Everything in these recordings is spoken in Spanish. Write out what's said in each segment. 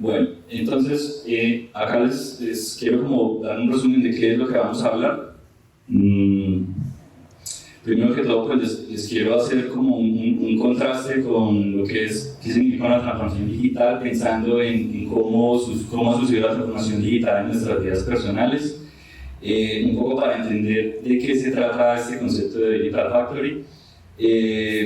Bueno, entonces acá les quiero como dar un resumen de qué es lo que vamos a hablar. Primero que todo, pues les quiero hacer como un contraste con lo que es, qué significa una transformación digital, pensando en cómo ha sucedido la transformación digital en nuestras vidas personales, un poco para entender de qué se trata este concepto de Digital Factory.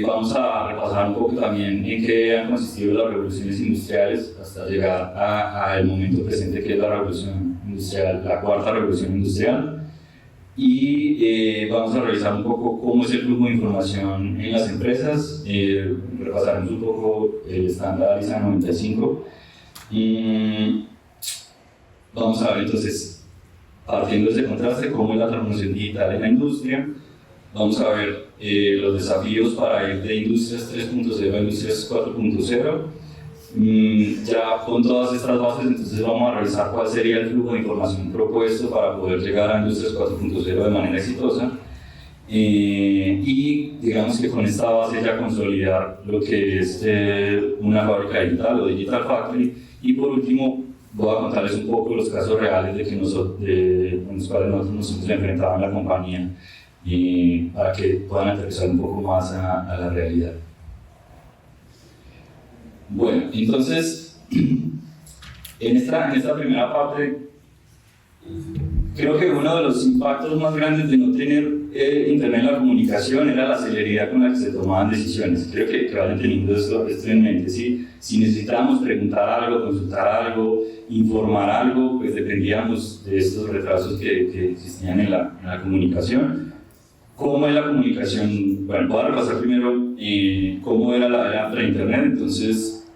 Vamos a repasar un poco también en qué han consistido las revoluciones industriales hasta llegar al momento presente, que es la revolución industrial, la cuarta revolución industrial. Y vamos a revisar un poco cómo es el flujo de información en las empresas, repasaremos un poco el estándar ISA 95 y vamos a ver entonces, partiendo de ese contraste, cómo es la transformación digital en la industria. Vamos a ver los desafíos para ir de Industrias 3.0 a Industrias 4.0. Ya con todas estas bases, entonces vamos a revisar cuál sería el flujo de información propuesto para poder llegar a Industrias 4.0 de manera exitosa. Y digamos que con esta base ya consolidar lo que es una fábrica digital o Digital Factory. Y por último, voy a contarles un poco los casos reales con los cuales nosotros nos hemos enfrentado en la compañía, para que puedan aterrizar un poco más a la realidad. Bueno, entonces, en esta primera parte, creo que uno de los impactos más grandes de no tener internet en la comunicación era la celeridad con la que se tomaban decisiones. Creo que vayan teniendo esto en mente. Si necesitábamos preguntar algo, consultar algo, informar algo, pues dependíamos de estos retrasos que existían en la comunicación. ¿Cómo es la comunicación? Bueno, voy a repasar primero cómo era la era pre-internet. Entonces,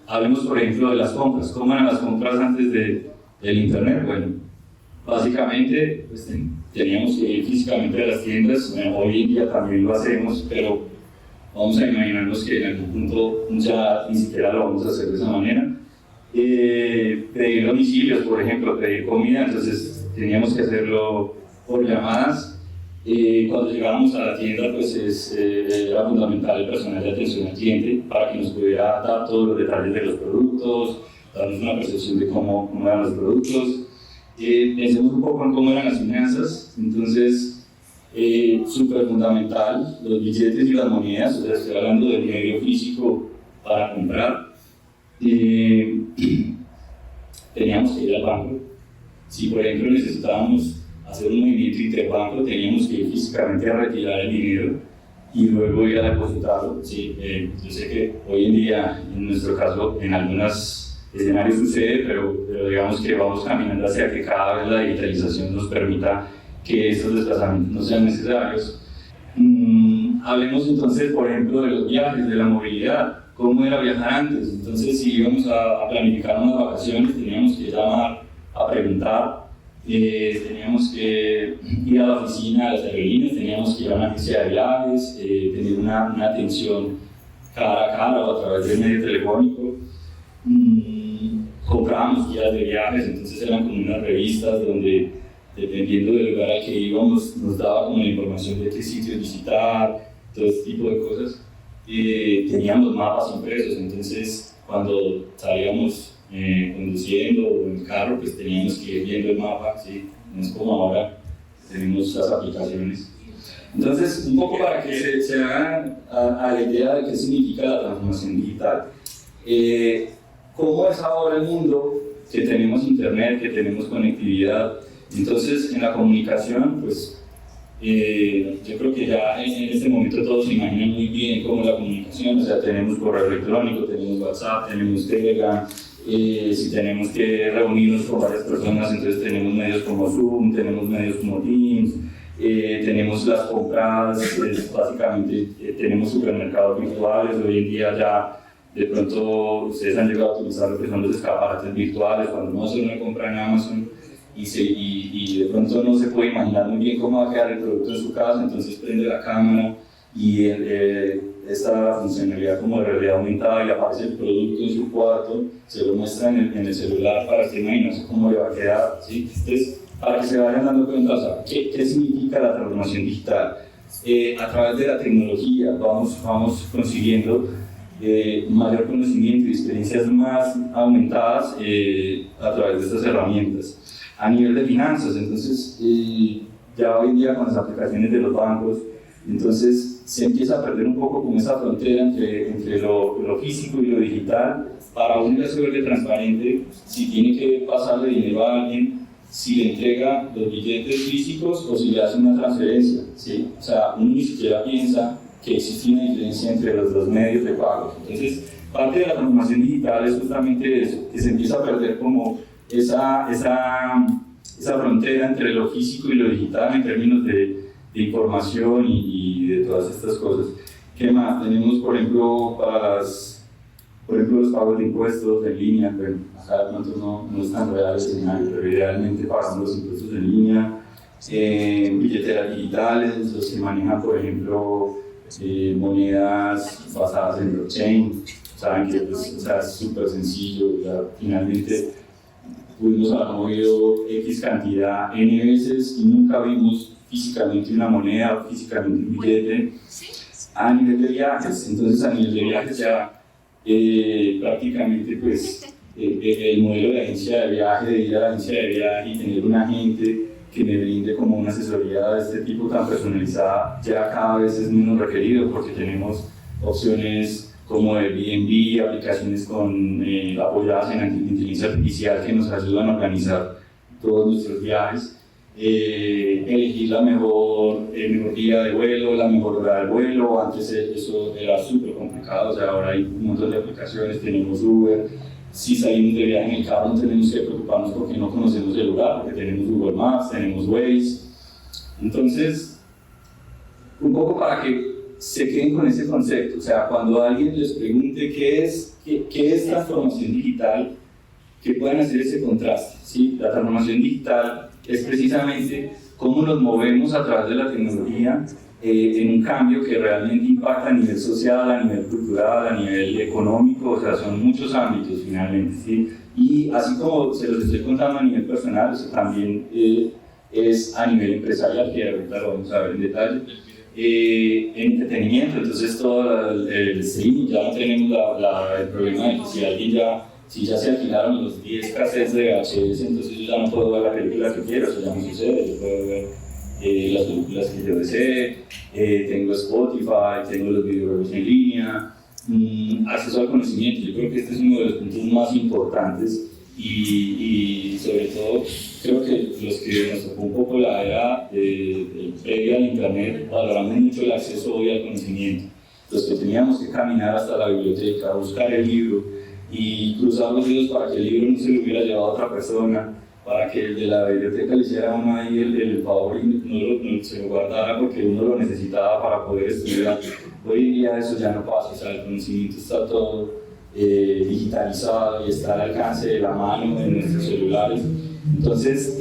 hablemos por ejemplo de las compras. ¿Cómo eran las compras antes del internet? Bueno, básicamente pues, teníamos que ir físicamente a las tiendas. Bueno, hoy en día también lo hacemos, pero vamos a imaginarnos que en algún punto ya ni siquiera lo vamos a hacer de esa manera. Pedir domicilios, por ejemplo, pedir comida, entonces teníamos que hacerlo por llamadas. Cuando llegábamos a la tienda, pues era fundamental el personal de atención al cliente para que nos pudiera dar todos los detalles de los productos, darnos una percepción de cómo eran los productos. Pensemos un poco en cómo eran las finanzas. Entonces, súper fundamental, los billetes y las monedas, o sea, estoy hablando del medio físico para comprar. Teníamos que ir al banco. Si, por ejemplo, necesitábamos hacer un movimiento interbanco, teníamos que ir físicamente a retirar el dinero y luego ir a depositarlo. Sí, yo sé que hoy en día, en nuestro caso, en algunos escenarios sucede, pero digamos que vamos caminando hacia que cada vez la digitalización nos permita que estos desplazamientos no sean necesarios. Hablemos entonces, por ejemplo, de los viajes, de la movilidad. ¿Cómo era viajar antes? Entonces, si íbamos a planificar unas vacaciones, teníamos que llamar a preguntar. Teníamos que ir a la oficina de las aerolíneas, teníamos que ir a una agencia de viajes, tener una atención cara a cara o a través del medio telefónico. Comprábamos guías de viajes, entonces eran como unas revistas donde, dependiendo del lugar al que íbamos, nos daba como la información de qué sitios visitar, todo este tipo de cosas. Teníamos mapas impresos, entonces cuando salíamos conduciendo o en carro, pues teníamos que ir viendo el mapa, ¿sí? No es como ahora, tenemos las aplicaciones. Entonces, un poco para que se hagan a la idea de qué significa la transformación digital. ¿Cómo es ahora el mundo? Que tenemos internet, que tenemos conectividad. Entonces, en la comunicación, pues, yo creo que ya en este momento todos se imaginan muy bien cómo es la comunicación. O sea, tenemos correo electrónico, tenemos WhatsApp, tenemos Telegram. Si tenemos que reunirnos con varias personas, entonces tenemos medios como Zoom, tenemos medios como Teams, tenemos las compras, básicamente tenemos supermercados virtuales. Hoy en día ya de pronto ustedes han llegado a utilizar lo que son los escaparates virtuales cuando uno hace una compra en Amazon y de pronto no se puede imaginar muy bien cómo va a quedar el producto en su casa, entonces prende la cámara y esta funcionalidad como de realidad aumentada y aparece el producto en su cuarto, se lo muestra en el celular para que imaginarse cómo le va a quedar, ¿sí? Entonces, para que se vayan dando cuenta, o sea, ¿qué significa la transformación digital? A través de la tecnología vamos consiguiendo mayor conocimiento y experiencias más aumentadas a través de estas herramientas. A nivel de finanzas, entonces, ya hoy en día con las aplicaciones de los bancos, entonces se empieza a perder un poco como esa frontera entre lo físico y lo digital. Para uno se vuelve transparente si tiene que pasarle dinero a alguien, si le entrega los billetes físicos o si le hace una transferencia, ¿sí? O sea, uno ni siquiera piensa que existe una diferencia entre los dos medios de pago. Entonces, parte de la transformación digital es justamente eso, que se empieza a perder como esa frontera entre lo físico y lo digital en términos de información y de todas estas cosas. ¿Qué más? Tenemos, por ejemplo, los pagos de impuestos en línea. Bueno, acá de pronto no es tan real el escenario, pero idealmente pagamos los impuestos en línea. Billeteras digitales, los que manejan, por ejemplo, monedas basadas en blockchain. Saben que pues, es súper sencillo. Finalmente pudimos haber movido X cantidad N veces y nunca vimos físicamente una moneda, físicamente un billete. A nivel de viajes, entonces a nivel de viajes ya prácticamente pues el modelo de agencia de viaje, de ir a la agencia de viaje y tener un agente que me brinde como una asesoría de este tipo tan personalizada ya cada vez es menos requerido porque tenemos opciones como Airbnb, aplicaciones apoyadas en inteligencia artificial que nos ayudan a organizar todos nuestros viajes. Elegir el mejor día de vuelo, la mejor hora del vuelo. Antes eso era súper complicado, o sea, ahora hay un montón de aplicaciones, tenemos Uber. Si salimos de viaje en el carro no tenemos que preocuparnos porque no conocemos el lugar, porque tenemos Google Maps, tenemos Waze. Entonces, un poco para que se queden con ese concepto, o sea, cuando alguien les pregunte qué es transformación digital, que puedan hacer ese contraste, ¿sí? La transformación digital es precisamente cómo nos movemos a través de la tecnología en un cambio que realmente impacta a nivel social, a nivel cultural, a nivel económico, o sea, son muchos ámbitos finalmente, ¿sí? Y así como se los estoy contando a nivel personal, eso también es a nivel empresarial, que ahorita lo vamos a ver en detalle. En entretenimiento, entonces todo el streaming, ya no tenemos el problema de que si ya se alquilaron los 10 cassettes de VHS, entonces yo ya no puedo ver la película que quiero, eso ya no sucede, yo puedo ver las películas que yo desee, tengo Spotify, tengo los videojuegos en línea, acceso al conocimiento. Yo creo que este es uno de los puntos más importantes y sobre todo creo que los que nos tocó un poco la era previa al internet valoramos mucho el acceso hoy al conocimiento. Los que teníamos que caminar hasta la biblioteca, buscar el libro y cruzar los dedos para que el libro no se lo hubiera llevado a otra persona, para que el de la biblioteca le hiciera uno ahí el favor y no se lo guardara porque uno lo necesitaba para poder estudiar. Hoy en día eso ya no pasa, o sea, el conocimiento está todo digitalizado y está al alcance de la mano en nuestros celulares. Entonces,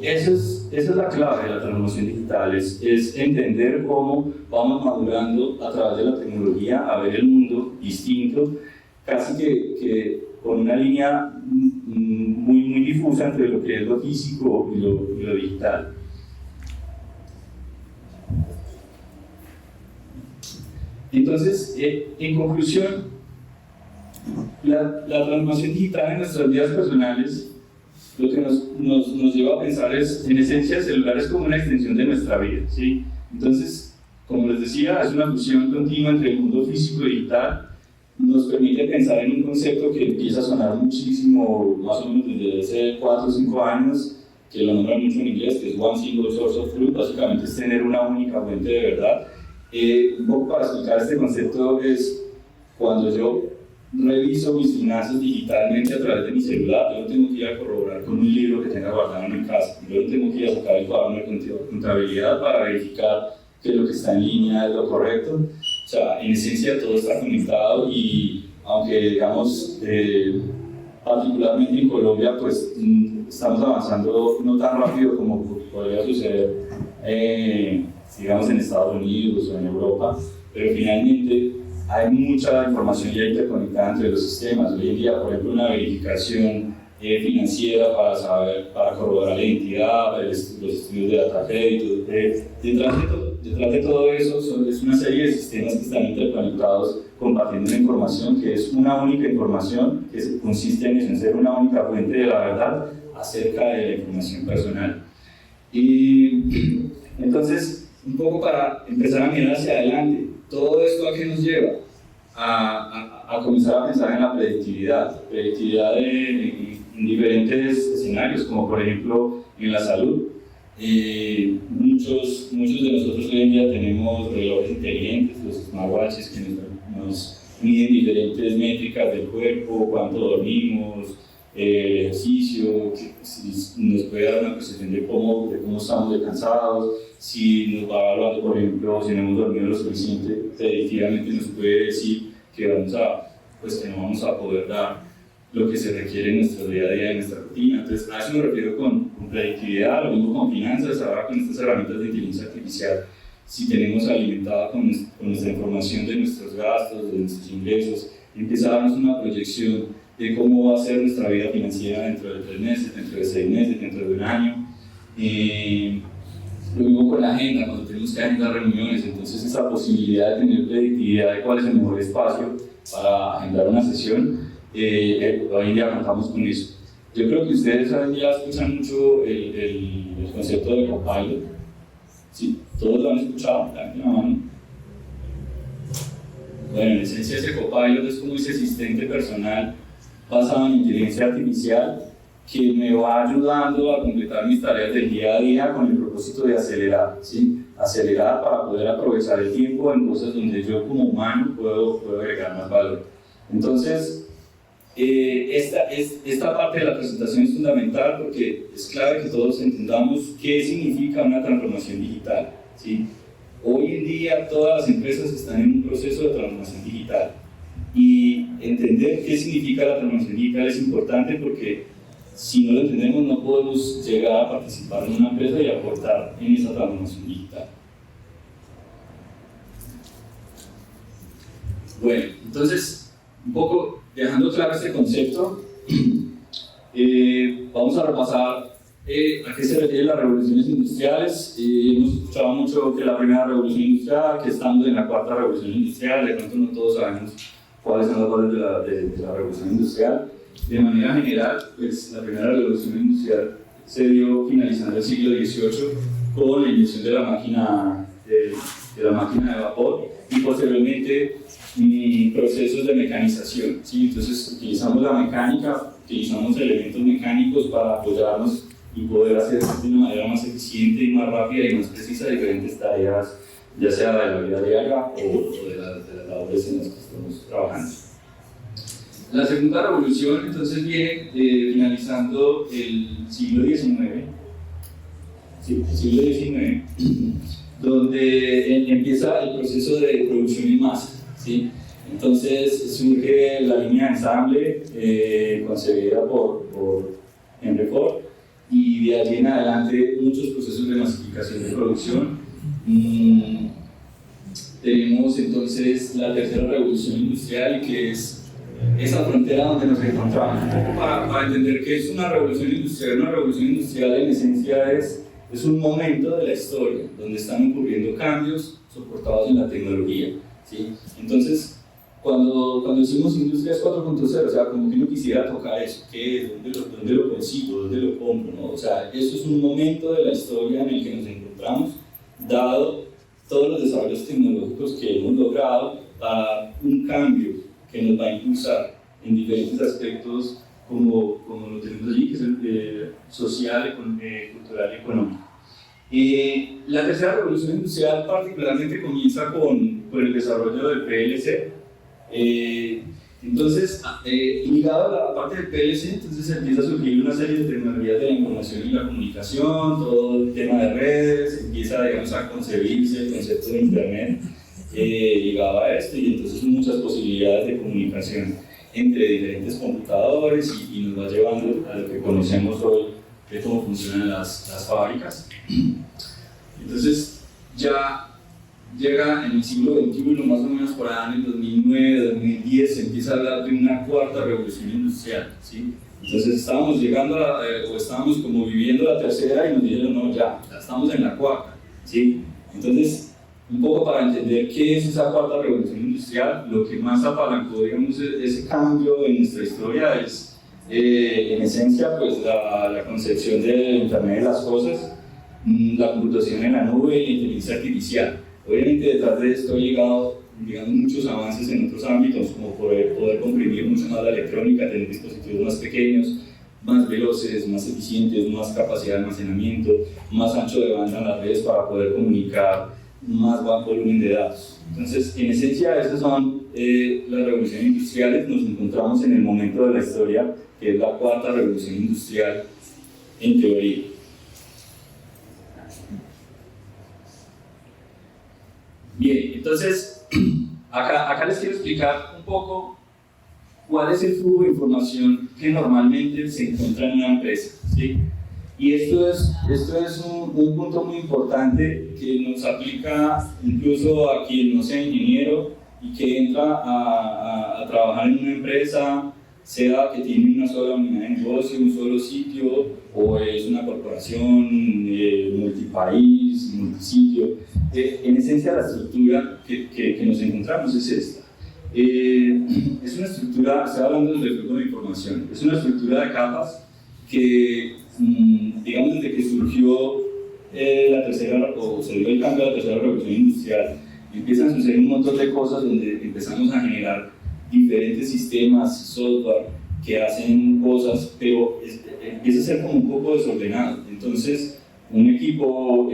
esa es la clave de la transformación digital, es entender cómo vamos madurando a través de la tecnología a ver el mundo distinto, casi que con una línea muy difusa entre lo que es lo físico y lo digital. Entonces, en conclusión, la transformación digital en nuestras vidas personales lo que nos lleva a pensar es, en esencia, el celular es como una extensión de nuestra vida, ¿sí? Entonces, como les decía, es una fusión continua entre el mundo físico y digital. Nos permite pensar en un concepto que empieza a sonar muchísimo, más o menos desde hace 4 o 5 años, que lo nombran mucho en inglés, que es One Single Source of Truth. Básicamente es tener una única fuente de verdad. Un poco para explicar este concepto es cuando yo reviso mis finanzas digitalmente a través de mi celular, yo no tengo que ir a corroborar con un libro que tenga guardado en mi casa, yo no tengo que ir a sacar el cuaderno de contabilidad para verificar que lo que está en línea es lo correcto. O sea, en esencia todo está conectado y aunque digamos particularmente en Colombia pues estamos avanzando no tan rápido como podría suceder digamos en Estados Unidos o en Europa, pero finalmente hay mucha información ya interconectada entre los sistemas. Hoy en día, por ejemplo, una verificación financiera para corroborar la identidad, los estudios de data crédito, detrás detrás de todo eso es una serie de sistemas que están interconectados, compartiendo una información que es una única información, que consiste en ser una única fuente de la verdad acerca de la información personal. Y entonces, un poco para empezar a mirar hacia adelante, ¿todo esto a qué nos lleva? A comenzar a pensar en la predictividad en diferentes escenarios, como por ejemplo en la salud. Muchos de nosotros hoy en día tenemos relojes inteligentes, los smartwatches, que nos miden diferentes métricas del cuerpo, cuánto dormimos, ejercicio, si nos puede dar una percepción de cómo estamos de cansados, si nos va evaluando, por ejemplo, si no hemos dormido lo suficiente, predictivamente nos puede decir que que no vamos a poder dar lo que se requiere en nuestro día a día, en nuestra rutina. Entonces, a eso me refiero con predictividad, lo mismo con finanzas, ahora con estas herramientas de inteligencia artificial. Si tenemos alimentada con nuestra información de nuestros gastos, de nuestros ingresos, empieza a darnos una proyección de cómo va a ser nuestra vida financiera dentro de 3 meses, dentro de 6 meses, dentro de un año. Lo mismo con la agenda, cuando tenemos que agendar reuniones, entonces esa posibilidad de tener predictividad de cuál es el mejor espacio para agendar una sesión, hoy en día contamos con eso. Yo creo que ustedes hoy en día escuchan mucho el concepto de Copilot. Sí, todos lo han escuchado, levanten la mano. Bueno, en esencia ese Copilot es como ese asistente personal basado en inteligencia artificial que me va ayudando a completar mis tareas del día a día con el propósito de acelerar, ¿sí? Acelerar para poder aprovechar el tiempo en cosas donde yo como humano puedo agregar más valor. Entonces, esta parte de la presentación es fundamental porque es clave que todos entendamos qué significa una transformación digital, ¿sí? Hoy en día todas las empresas están en un proceso de transformación digital y entender qué significa la transformación digital es importante porque si no lo entendemos no podemos llegar a participar en una empresa y aportar en esa transformación digital. Bueno, entonces, un poco dejando claro este concepto, vamos a repasar a qué se refieren las revoluciones industriales. Hemos escuchado mucho que la primera revolución industrial, que estamos en la cuarta revolución industrial, de pronto no todos sabemos cuáles son las bases de la revolución industrial. De manera general, pues, la primera revolución industrial se dio finalizando el siglo XVIII con la invención de la máquina de vapor y posteriormente procesos de mecanización, ¿sí? Entonces utilizamos la mecánica, utilizamos elementos mecánicos para apoyarnos y poder hacer de una manera más eficiente y más rápida y más precisa diferentes tareas, ya sea de la vida diaria o de las labores en las que estamos trabajando. La segunda revolución entonces viene finalizando el siglo XIX, sí, el siglo XIX, donde empieza el proceso de producción en masa, ¿sí? Entonces surge la línea de ensamble concebida por Henry Ford y de allí en adelante muchos procesos de masificación de producción. Tenemos entonces la tercera revolución industrial, que es esa frontera donde nos encontramos. Para entender qué es una revolución industrial en esencia es un momento de la historia donde están ocurriendo cambios soportados en la tecnología, ¿sí? Entonces, cuando decimos Industrias 4.0, o sea, como que uno quisiera tocar eso, ¿qué es? ¿Dónde lo consigo? ¿Dónde lo compro? ¿No? O sea, eso es un momento de la historia en el que nos encontramos, dado todos los desarrollos tecnológicos que hemos logrado, para un cambio que nos va a impulsar en diferentes aspectos como lo tenemos allí, que es el social, cultural y económico. La tercera revolución industrial particularmente comienza con el desarrollo del PLC. Entonces, ligado a la parte del PLC, entonces empieza a surgir una serie de tecnologías de la información y la comunicación, todo el tema de redes, empieza, digamos, a concebirse el concepto de Internet ligado a esto, y entonces muchas posibilidades de comunicación entre diferentes computadores y nos va llevando a lo que conocemos hoy de cómo funcionan las fábricas. Entonces ya llega en el siglo XXI, más o menos por allá en el 2009, 2010, se empieza a hablar de una cuarta revolución industrial, ¿sí? Entonces estábamos llegando o estábamos como viviendo la tercera y nos dijeron, no, ya estamos en la cuarta, ¿sí? Entonces un poco para entender qué es esa cuarta revolución industrial. Lo que más apalancó, digamos, ese cambio en nuestra historia es, en esencia, pues la concepción del Internet de las cosas, la computación en la nube y la inteligencia artificial. Obviamente detrás de esto ha llegado, digamos, muchos avances en otros ámbitos, como poder comprimir mucho más la electrónica, tener dispositivos más pequeños, más veloces, más eficientes, más capacidad de almacenamiento, más ancho de banda en las redes para poder comunicar más volumen de datos. Entonces, en esencia, estas son las revoluciones industriales. Nos encontramos en el momento de la historia que es la cuarta revolución industrial en teoría. Bien, entonces, acá les quiero explicar un poco cuál es el flujo de información que normalmente se encuentra en una empresa, ¿sí? Y esto es un punto muy importante que nos aplica incluso a quien no sea ingeniero y que entra a trabajar en una empresa, sea que tiene una sola unidad de negocio, un solo sitio, o es una corporación multipaís, multisitio. En esencia, la estructura que nos encontramos es esta. Es una estructura, estoy hablando del flujo de información, es una estructura de capas que, digamos, desde que surgió la tercera, o se dio el cambio a la tercera revolución industrial, empiezan a suceder un montón de cosas donde empezamos a generar diferentes sistemas, software que hacen cosas, pero empieza a ser como un poco desordenado. Entonces, un equipo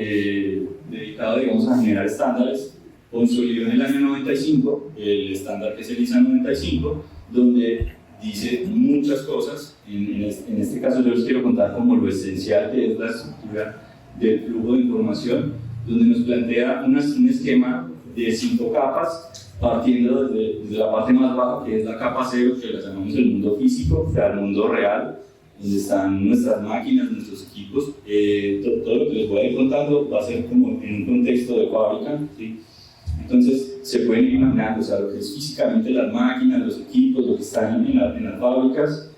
dedicado, digamos, a generar estándares consolidó en el año 95 el estándar que es el ISA 95, donde dice muchas cosas. En este caso yo les quiero contar como lo esencial que es la estructura del flujo de información, donde nos plantea un esquema de 5 capas, partiendo desde la parte más baja, que es la capa 0, que la llamamos el mundo físico, o sea, el mundo real, donde están nuestras máquinas, nuestros equipos. Todo lo que les voy a ir contando va a ser como en un contexto de fábrica, ¿sí? Entonces se pueden ir imaginando, o sea, lo que es físicamente las máquinas, los equipos, lo que están en las fábricas.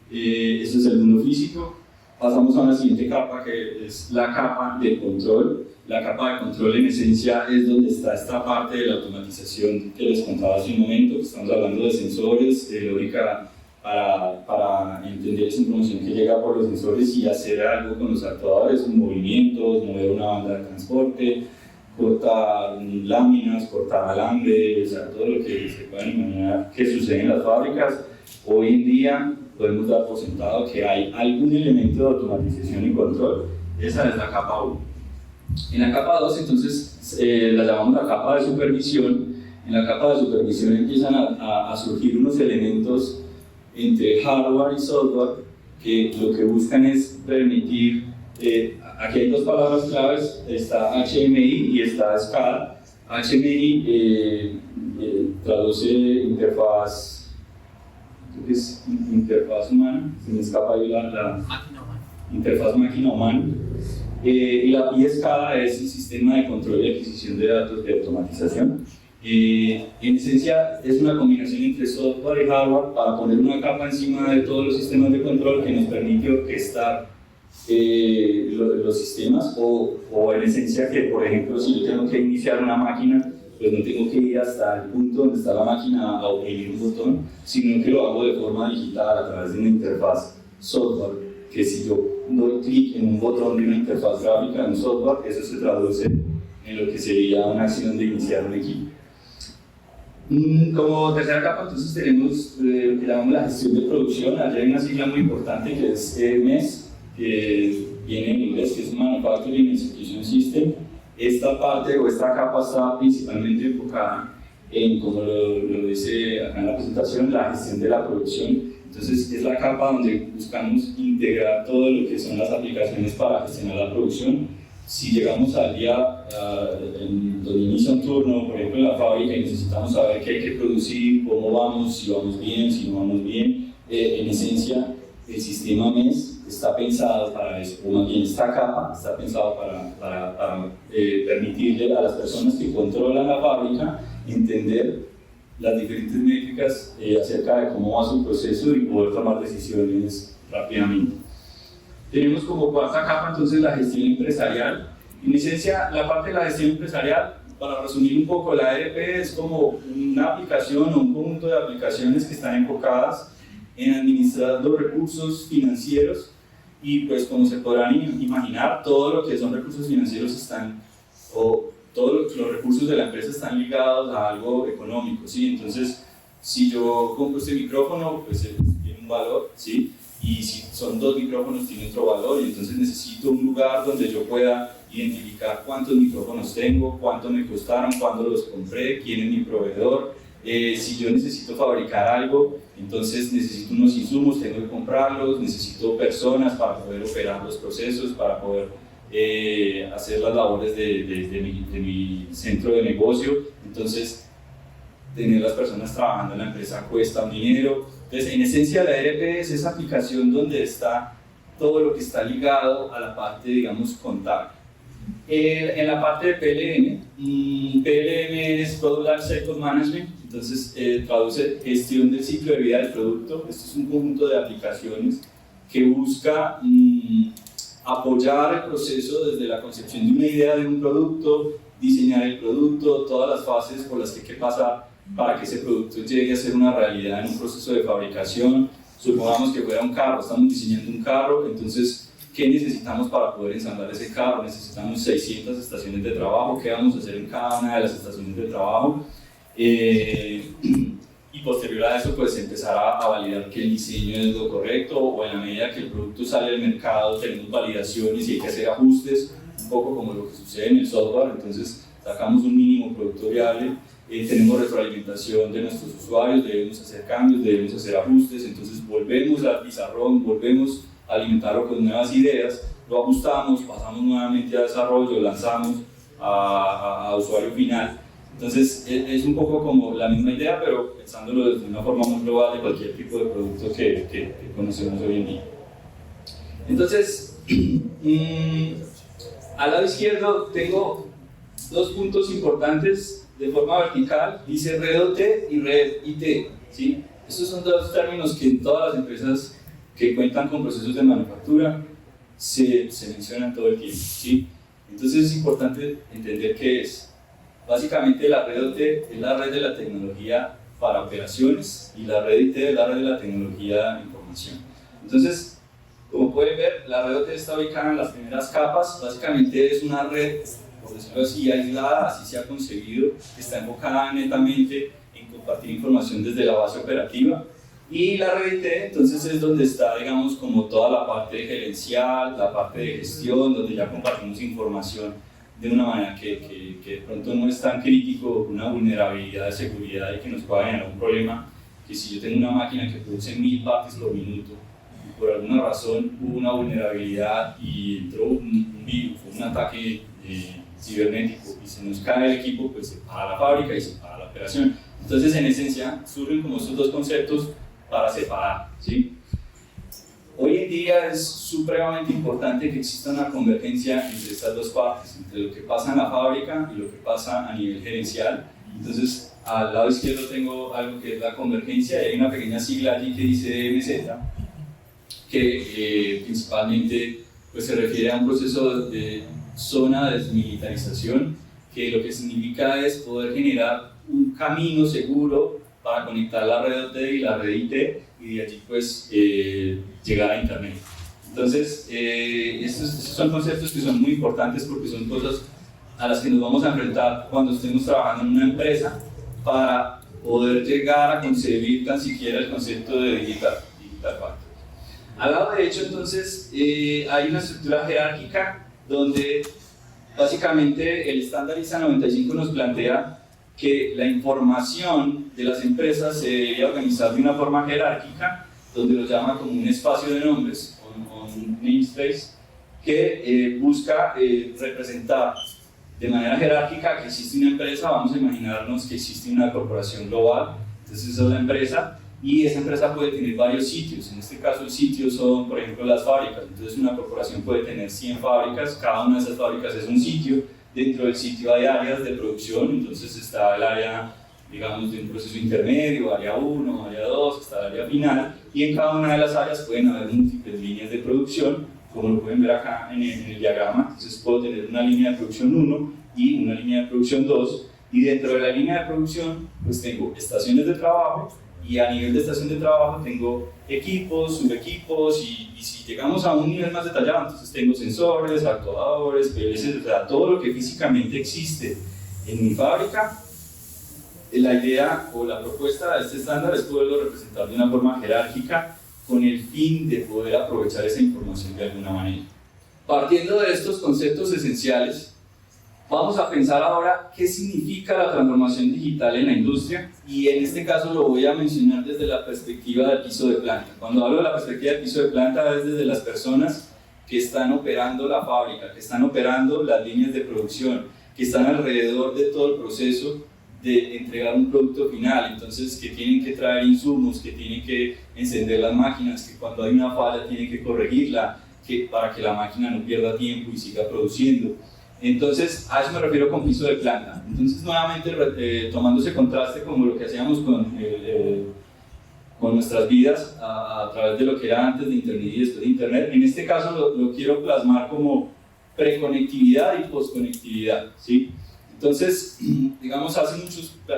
Eso es el mundo físico. Pasamos a una siguiente capa, que es la capa de control. La capa de control, en esencia, es donde está esta parte de la automatización que les contaba hace un momento, que estamos hablando de sensores, de lógica para entender esa información que llega por los sensores y hacer algo con los actuadores, movimientos, mover una banda de transporte, cortar láminas, cortar alambre, o sea, todo lo que se puedan imaginar que sucede en las fábricas. Hoy en día podemos dar por sentado que hay algún elemento de automatización y control. Esa es la capa 1. En la capa 2, entonces, la llamamos la capa de supervisión. En la capa de supervisión empiezan a surgir unos elementos entre hardware y software que lo que buscan es permitir, aquí hay 2 palabras claves, está HMI y está SCADA. HMI traduce interfaz, es interfaz humana, se me escapa ahí la interfaz máquina-humana. Y SCADA es el sistema de control y adquisición de datos de automatización. En esencia es una combinación entre software y hardware para poner una capa encima de todos los sistemas de control que nos permite orquestar los sistemas, o en esencia que, por ejemplo, si yo tengo que iniciar una máquina, pues no tengo que ir hasta el punto donde está la máquina a oprimir un botón, sino que lo hago de forma digital a través de una interfaz software, que si yo doy clic en un botón de una interfaz gráfica de un software, eso se traduce en lo que sería una acción de iniciar un equipo. Como tercera capa, entonces tenemos lo que llamamos la gestión de producción. Allá hay una sigla muy importante que es MES, que viene en inglés, que es Manufacturing Execution System. Esta parte o esta capa está principalmente enfocada en, como lo dice acá en la presentación, la gestión de la producción. Entonces es la capa donde buscamos integrar todo lo que son las aplicaciones para gestionar la producción. Si llegamos al día donde inicia un turno, por ejemplo en la fábrica, y necesitamos saber qué hay que producir, cómo vamos, si vamos bien, si no vamos bien, en esencia el sistema MES está pensado para eso, o más bien esta capa está pensado para permitirle a las personas que controlan la fábrica entender las diferentes métricas acerca de cómo va su proceso y poder tomar decisiones rápidamente. Tenemos como cuarta capa entonces la gestión empresarial. En esencia, la parte de la gestión empresarial para resumir un poco, la ERP es como una aplicación o un conjunto de aplicaciones que están enfocadas en administrar los recursos financieros y pues como se podrán imaginar, todo lo que son recursos financieros están, o todos los recursos de la empresa están ligados a algo económico, ¿sí? Entonces, si yo compro este micrófono, pues tiene un valor, ¿sí? Y si son 2 micrófonos tiene otro valor, y entonces necesito un lugar donde yo pueda identificar cuántos micrófonos tengo, cuánto me costaron, cuándo los compré, quién es mi proveedor. Si yo necesito fabricar algo, entonces necesito unos insumos, tengo que comprarlos, necesito personas para poder operar los procesos, para poder hacer las labores de mi centro de negocio. Entonces, tener las personas trabajando en la empresa cuesta un dinero. Entonces, en esencia, la ERP es esa aplicación donde está todo lo que está ligado a la parte, digamos, contable. En la parte de PLM, PLM es Product Lifecycle Management, entonces traduce gestión del ciclo de vida del producto. Esto es un conjunto de aplicaciones que busca apoyar el proceso desde la concepción de una idea de un producto, diseñar el producto, todas las fases por las que hay que pasar para que ese producto llegue a ser una realidad en un proceso de fabricación. Supongamos que fuera un carro, estamos diseñando un carro, entonces, ¿qué necesitamos para poder ensamblar ese carro? Necesitamos 600 estaciones de trabajo. ¿Qué vamos a hacer en cada una de las estaciones de trabajo? Y posterior a eso, pues empezar a validar que el diseño es lo correcto, o en la medida que el producto sale al mercado tenemos validaciones y hay que hacer ajustes, un poco como lo que sucede en el software. Entonces sacamos un mínimo producto viable, tenemos retroalimentación de nuestros usuarios, debemos hacer cambios, debemos hacer ajustes, entonces volvemos al pizarrón, volvemos a alimentarlo con nuevas ideas, lo ajustamos, pasamos nuevamente a desarrollo, lanzamos a usuario final. Entonces es un poco como la misma idea, pero pensándolo desde una forma muy global de cualquier tipo de producto que conocemos hoy en día. Entonces, al lado izquierdo tengo 2 puntos importantes de forma vertical, dice red OT y red IT, ¿sí? Estos son 2 términos que en todas las empresas que cuentan con procesos de manufactura se mencionan todo el tiempo, ¿sí? Entonces es importante entender qué es. Básicamente la red OT es la red de la tecnología para operaciones y la red IT es la red de la tecnología de información. Entonces, como pueden ver, la red OT está ubicada en las primeras capas. Básicamente es una red, por decirlo así, aislada, así se ha concebido, que está enfocada netamente en compartir información desde la base operativa. Y la red IT, entonces, es donde está, digamos, como toda la parte gerencial, la parte de gestión, donde ya compartimos información de una manera que de pronto no es tan crítico, una vulnerabilidad de seguridad y que nos pueda generar un problema, que si yo tengo una máquina que produce 1000 partes por minuto y por alguna razón hubo una vulnerabilidad y entró un virus, un ataque cibernético y se nos cae el equipo, pues se para la fábrica y se para la operación. Entonces, en esencia, surgen como estos 2 conceptos para separar, ¿sí? Hoy en día es supremamente importante que exista una convergencia entre estas 2 partes, entre lo que pasa en la fábrica y lo que pasa a nivel gerencial. Entonces, al lado izquierdo tengo algo que es la convergencia, y hay una pequeña sigla allí que dice MZ, que principalmente pues, se refiere a un proceso de zona de desmilitarización, que lo que significa es poder generar un camino seguro para conectar la red OT y la red IT, y de allí pues llegar a internet. Entonces, estos son conceptos que son muy importantes porque son cosas a las que nos vamos a enfrentar cuando estemos trabajando en una empresa para poder llegar a concebir tan siquiera el concepto de digital factory. Al lado derecho, entonces, hay una estructura jerárquica donde básicamente el estándar ISA 95 nos plantea que la información de las empresas se debería organizar de una forma jerárquica, donde lo llama como un espacio de nombres, o un namespace, que busca representar de manera jerárquica que existe una empresa. Vamos a imaginarnos que existe una corporación global, entonces esa es la empresa, y esa empresa puede tener varios sitios. En este caso el sitio son, por ejemplo, las fábricas. Entonces una corporación puede tener 100 fábricas, cada una de esas fábricas es un sitio. Dentro del sitio hay áreas de producción, entonces está el área, digamos, de un proceso intermedio, área 1, área 2, está el área final, y en cada una de las áreas pueden haber múltiples líneas de producción, como lo pueden ver acá en el diagrama. Entonces puedo tener una línea de producción 1 y una línea de producción 2, y dentro de la línea de producción pues tengo estaciones de trabajo, y a nivel de estación de trabajo tengo equipos, subequipos, y si llegamos a un nivel más detallado, entonces tengo sensores, actuadores, PLCs, o sea, todo lo que físicamente existe en mi fábrica. La idea o la propuesta de este estándar es poderlo representar de una forma jerárquica con el fin de poder aprovechar esa información de alguna manera. Partiendo de estos conceptos esenciales, vamos a pensar ahora qué significa la transformación digital en la industria, y en este caso lo voy a mencionar desde la perspectiva del piso de planta. Cuando hablo de la perspectiva del piso de planta es desde las personas que están operando la fábrica, que están operando las líneas de producción, que están alrededor de todo el proceso de entregar un producto final, entonces que tienen que traer insumos, que tienen que encender las máquinas, que cuando hay una falla tienen que corregirla, para que la máquina no pierda tiempo y siga produciendo. Entonces, a eso me refiero con piso de planta. Entonces, nuevamente, tomando ese contraste como lo que hacíamos con nuestras vidas a través de lo que era antes de Internet y después de Internet, en este caso lo quiero plasmar como preconectividad y posconectividad, ¿sí? Entonces, digamos,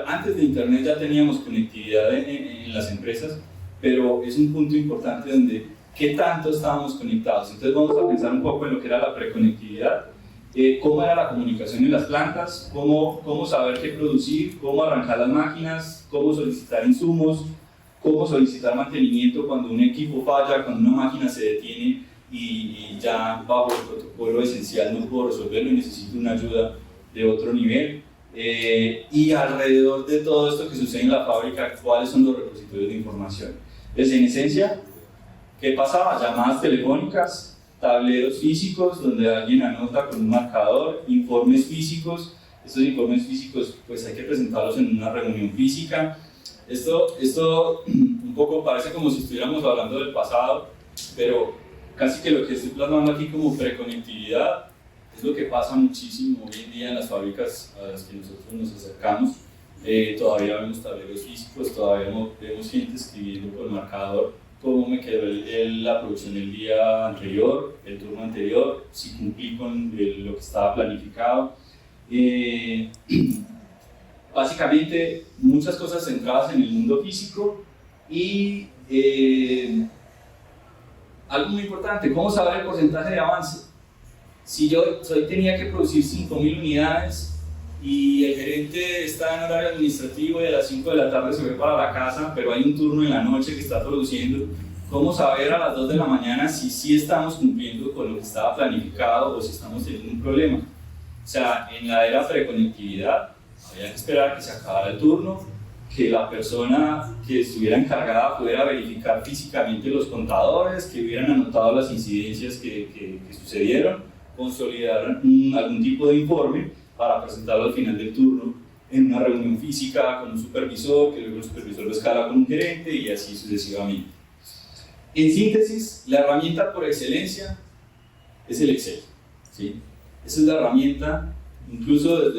antes de Internet ya teníamos conectividad en las empresas, pero es un punto importante donde qué tanto estábamos conectados. Entonces vamos a pensar un poco en lo que era la preconectividad, cómo era la comunicación en las plantas, cómo saber qué producir, cómo arrancar las máquinas, cómo solicitar insumos, cómo solicitar mantenimiento cuando un equipo falla, cuando una máquina se detiene y ya bajo el protocolo esencial no puedo resolverlo y necesito una ayuda de otro nivel. Y alrededor de todo esto que sucede en la fábrica, ¿cuáles son los repositorios de información? Entonces, en esencia, ¿qué pasaba? Llamadas telefónicas, tableros físicos donde alguien anota con un marcador, informes físicos. Estos informes físicos pues hay que presentarlos en una reunión física. Esto un poco parece como si estuviéramos hablando del pasado, pero casi que lo que estoy plasmando aquí como preconectividad es lo que pasa muchísimo hoy en día en las fábricas a las que nosotros nos acercamos. Todavía vemos tableros físicos, todavía vemos gente escribiendo con marcador cómo me quedó la producción el día anterior, el turno anterior, si cumplí con lo que estaba planificado. Básicamente, muchas cosas centradas en el mundo físico y algo muy importante, ¿cómo saber el porcentaje de avance? Si yo tenía que producir 5.000 unidades y el gerente está en horario administrativo y a las 5 de la tarde se fue para la casa, pero hay un turno en la noche que está produciendo, ¿cómo saber a las 2 de la mañana si sí estamos cumpliendo con lo que estaba planificado o si estamos teniendo un problema? O sea, en la era preconectividad había que esperar a que se acabara el turno, que la persona que estuviera encargada pudiera verificar físicamente los contadores, que hubieran anotado las incidencias que sucedieron, consolidar algún tipo de informe para presentarlo al final del turno en una reunión física con un supervisor, que luego el supervisor lo escala con un gerente y así sucesivamente. En síntesis, la herramienta por excelencia es el Excel, ¿sí? Esa es la herramienta, incluso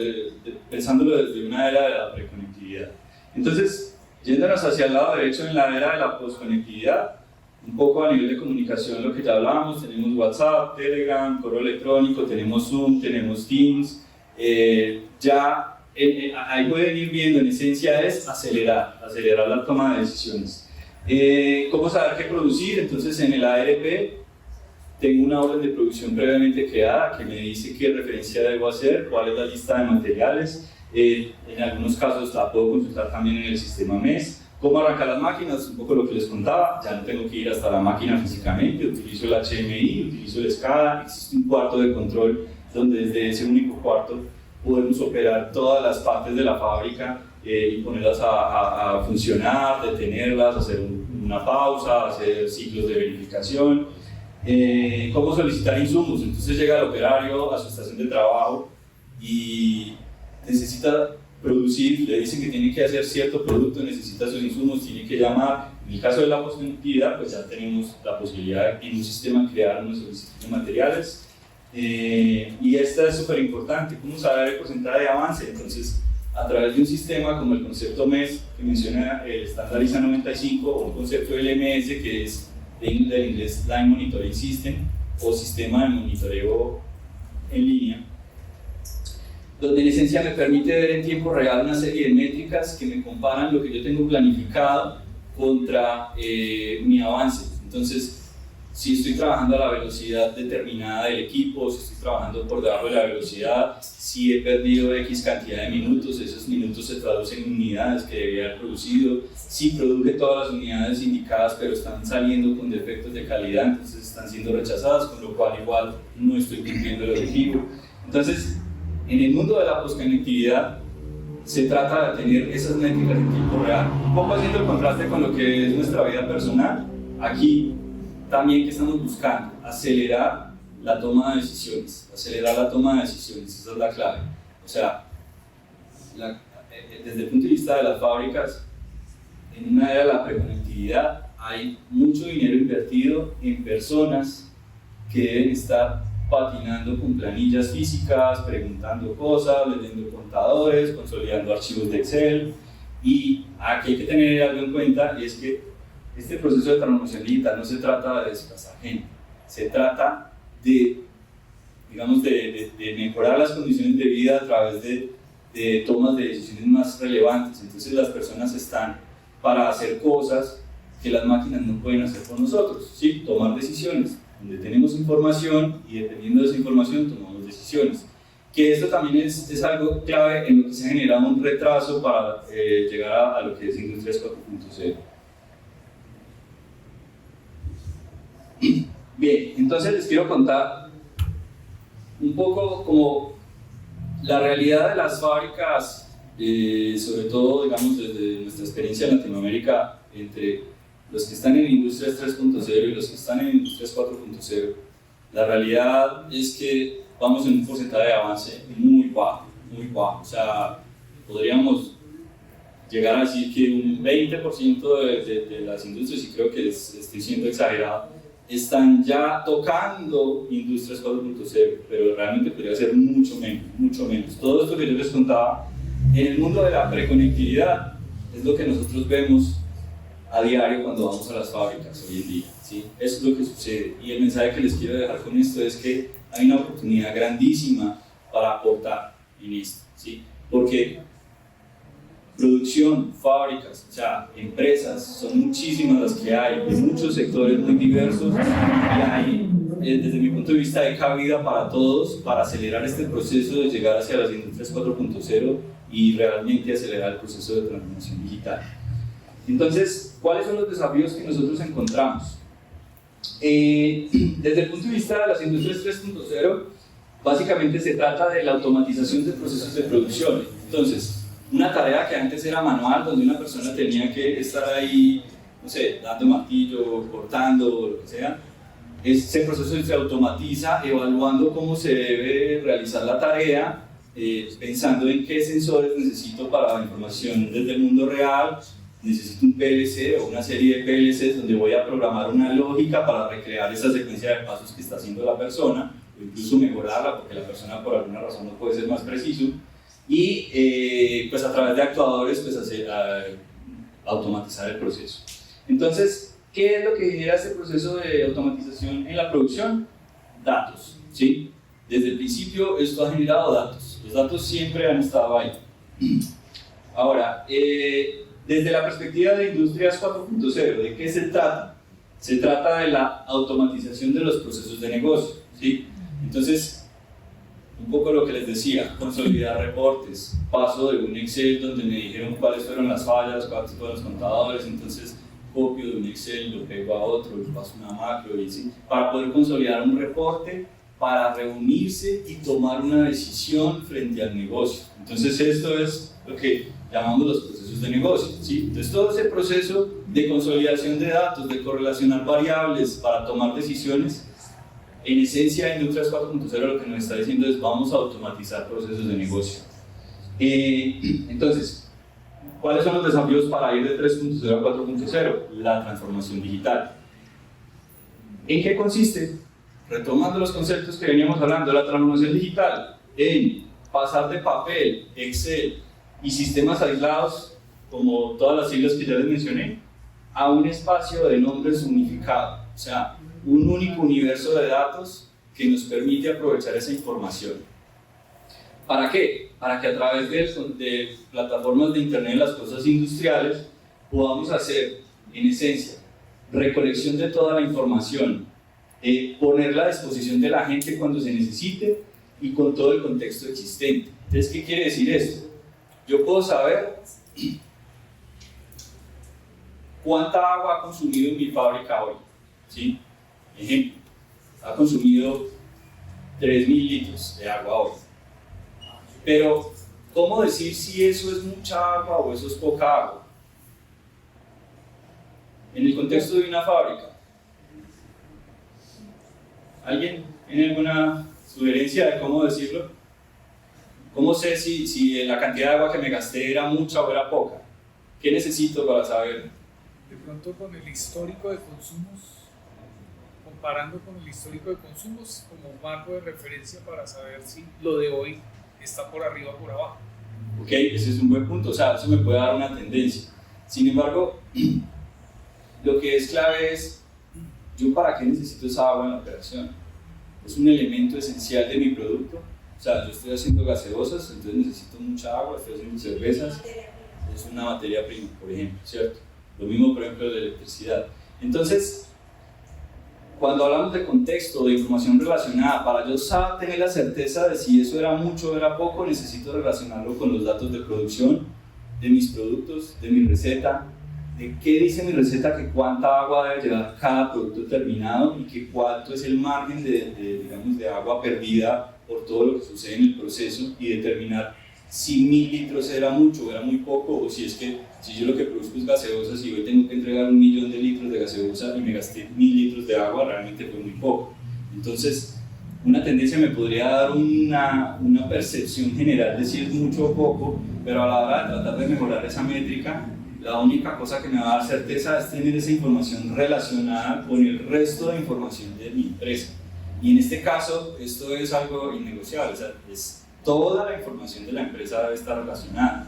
pensándolo desde una era de la preconectividad. Entonces, yéndonos hacia el lado derecho en la era de la posconectividad, un poco a nivel de comunicación lo que ya hablábamos, tenemos WhatsApp, Telegram, correo electrónico, tenemos Zoom, tenemos Teams, ahí pueden ir viendo, en esencia es acelerar la toma de decisiones. ¿Cómo saber qué producir? Entonces en el ARP tengo una orden de producción previamente creada que me dice qué referencia debo hacer, cuál es la lista de materiales, en algunos casos la puedo consultar también en el sistema MES. ¿Cómo arrancar las máquinas? Un poco lo que les contaba, ya no tengo que ir hasta la máquina físicamente, utilizo el HMI, utilizo el SCADA, existe un cuarto de control donde desde ese único cuarto podemos operar todas las partes de la fábrica y ponerlas a funcionar, detenerlas, hacer una pausa, hacer ciclos de verificación. ¿Cómo solicitar insumos? Entonces llega el operario a su estación de trabajo y necesita producir, le dicen que tiene que hacer cierto producto, necesita sus insumos, tiene que llamar. En el caso de la posconectividad, pues ya tenemos la posibilidad de en un sistema crear una solicitud de materiales. Y esta es súper importante, ¿cómo saber el porcentaje de avance? Entonces, a través de un sistema como el concepto MES, que menciona el estándar ISA 95, o un concepto LMS, que es del inglés Line Monitoring System, o sistema de monitoreo en línea, donde en esencia me permite ver en tiempo real una serie de métricas que me comparan lo que yo tengo planificado contra mi avance. Entonces, si estoy trabajando a la velocidad determinada del equipo, si estoy trabajando por debajo de la velocidad, si he perdido X cantidad de minutos, esos minutos se traducen en unidades que debía haber producido, si produje todas las unidades indicadas pero están saliendo con defectos de calidad, entonces están siendo rechazadas, con lo cual igual no estoy cumpliendo el objetivo. Entonces, en el mundo de la posconectividad, se trata de tener esas métricas en tiempo real. Un poco haciendo el contraste con lo que es nuestra vida personal, aquí también que estamos buscando acelerar la toma de decisiones, esa es la clave. O sea, desde el punto de vista de las fábricas, en una era de la preconectividad hay mucho dinero invertido en personas que deben estar patinando con planillas físicas, preguntando cosas, leyendo contadores, consolidando archivos de Excel. Y aquí hay que tener algo en cuenta, y es que este proceso de transformación digital no se trata de desplazar gente, se trata de, digamos, de mejorar las condiciones de vida a través de tomas de decisiones más relevantes. Entonces las personas están para hacer cosas que las máquinas no pueden hacer por nosotros, ¿sí? Tomar decisiones, donde tenemos información y dependiendo de esa información tomamos decisiones. Que esto también es algo clave en lo que se ha generado un retraso para llegar a lo que es Industrias 4.0. Bien, entonces les quiero contar un poco como la realidad de las fábricas, sobre todo, digamos, desde nuestra experiencia en Latinoamérica, entre los que están en Industrias 3.0 y los que están en Industrias 4.0. La realidad es que vamos en un porcentaje de avance muy bajo, o sea, podríamos llegar a decir que un 20% de las industrias, y creo que estoy siendo exagerado, están ya tocando Industrias 4.0, pero realmente podría ser mucho menos. Todo esto que yo les contaba, en el mundo de la preconectividad, es lo que nosotros vemos a diario cuando vamos a las fábricas hoy en día, ¿sí? Eso es lo que sucede, y el mensaje que les quiero dejar con esto es que hay una oportunidad grandísima para aportar en esto, ¿sí? Porque producción, fábricas, o sea, empresas, son muchísimas las que hay, de muchos sectores muy diversos, y hay, desde mi punto de vista, hay cabida para todos para acelerar este proceso de llegar hacia las Industrias 4.0 y realmente acelerar el proceso de transformación digital. Entonces, ¿cuáles son los desafíos que nosotros encontramos? Desde el punto de vista de las Industrias 3.0, básicamente se trata de la automatización de procesos de producción. Entonces, una tarea que antes era manual, donde una persona tenía que estar ahí, no sé, dando martillo, cortando, o lo que sea, ese proceso se automatiza evaluando cómo se debe realizar la tarea, pensando en qué sensores necesito para la información desde el mundo real. Necesito un PLC o una serie de PLCs donde voy a programar una lógica para recrear esa secuencia de pasos que está haciendo la persona, o incluso mejorarla porque la persona por alguna razón no puede ser más preciso, y pues a través de actuadores pues automatizar el proceso. Entonces, ¿qué es lo que genera este proceso de automatización en la producción? Datos, ¿sí? Desde el principio esto ha generado datos, los datos siempre han estado ahí. Ahora, desde la perspectiva de Industrias 4.0, ¿de qué se trata? Se trata de la automatización de los procesos de negocio, ¿sí? Entonces, un poco lo que les decía, consolidar reportes, paso de un Excel donde me dijeron cuáles fueron las fallas, cuáles fueron los contadores, entonces copio de un Excel, lo pego a otro, lo paso a una macro, y así, para poder consolidar un reporte, para reunirse y tomar una decisión frente al negocio. Entonces esto es lo que llamamos los procesos de negocio, ¿sí? Entonces todo ese proceso de consolidación de datos, de correlacionar variables para tomar decisiones, en esencia Industrias 4.0 lo que nos está diciendo es vamos a automatizar procesos de negocio. Entonces, ¿cuáles son los desafíos para ir de 3.0 a 4.0? La transformación digital. ¿En qué consiste? Retomando los conceptos que veníamos hablando de la transformación digital, en pasar de papel, Excel y sistemas aislados, como todas las siglas que ya les mencioné, a un espacio de nombres unificado, o sea, un único universo de datos que nos permite aprovechar esa información. ¿Para qué? Para que a través de plataformas de Internet de las cosas industriales podamos hacer, en esencia, recolección de toda la información, ponerla a disposición de la gente cuando se necesite y con todo el contexto existente. Entonces, ¿qué quiere decir esto? Yo puedo saber cuánta agua ha consumido mi fábrica hoy, ¿sí? Ejemplo, ha consumido 3.000 litros de agua hoy. Pero, ¿cómo decir si eso es mucha agua o eso es poca agua? En el contexto de una fábrica. ¿Alguien tiene alguna sugerencia de cómo decirlo? ¿Cómo sé si la cantidad de agua que me gasté era mucha o era poca? ¿Qué necesito para saber? De pronto con el histórico de consumos, comparando con el histórico de consumos como marco de referencia para saber si lo de hoy está por arriba o por abajo. Ok, ese es un buen punto, o sea, eso me puede dar una tendencia. Sin embargo, lo que es clave es, ¿yo para qué necesito esa agua en la operación? ¿Es un elemento esencial de mi producto? O sea, yo estoy haciendo gaseosas, entonces necesito mucha agua, estoy haciendo cervezas, es una materia prima, por ejemplo, ¿cierto? Lo mismo, por ejemplo, de electricidad. Entonces, cuando hablamos de contexto, de información relacionada, para yo tener la certeza de si eso era mucho o era poco, necesito relacionarlo con los datos de producción, de mis productos, de mi receta, de qué dice mi receta, que cuánta agua debe llevar cada producto terminado y que cuánto es el margen digamos, de agua perdida por todo lo que sucede en el proceso y determinar si 1.000 litros era mucho o era muy poco, o si es que si yo lo que produzco es gaseosas y hoy tengo que entregar 1.000.000 de litros de gaseosa y me gasté 1.000 litros de agua, realmente fue muy poco. Entonces, una tendencia me podría dar una percepción general de si es mucho o poco, pero a la hora de tratar de mejorar esa métrica, la única cosa que me va a dar certeza es tener esa información relacionada con el resto de información de mi empresa. Y en este caso, esto es algo innegociable, o sea, toda la información de la empresa debe estar relacionada,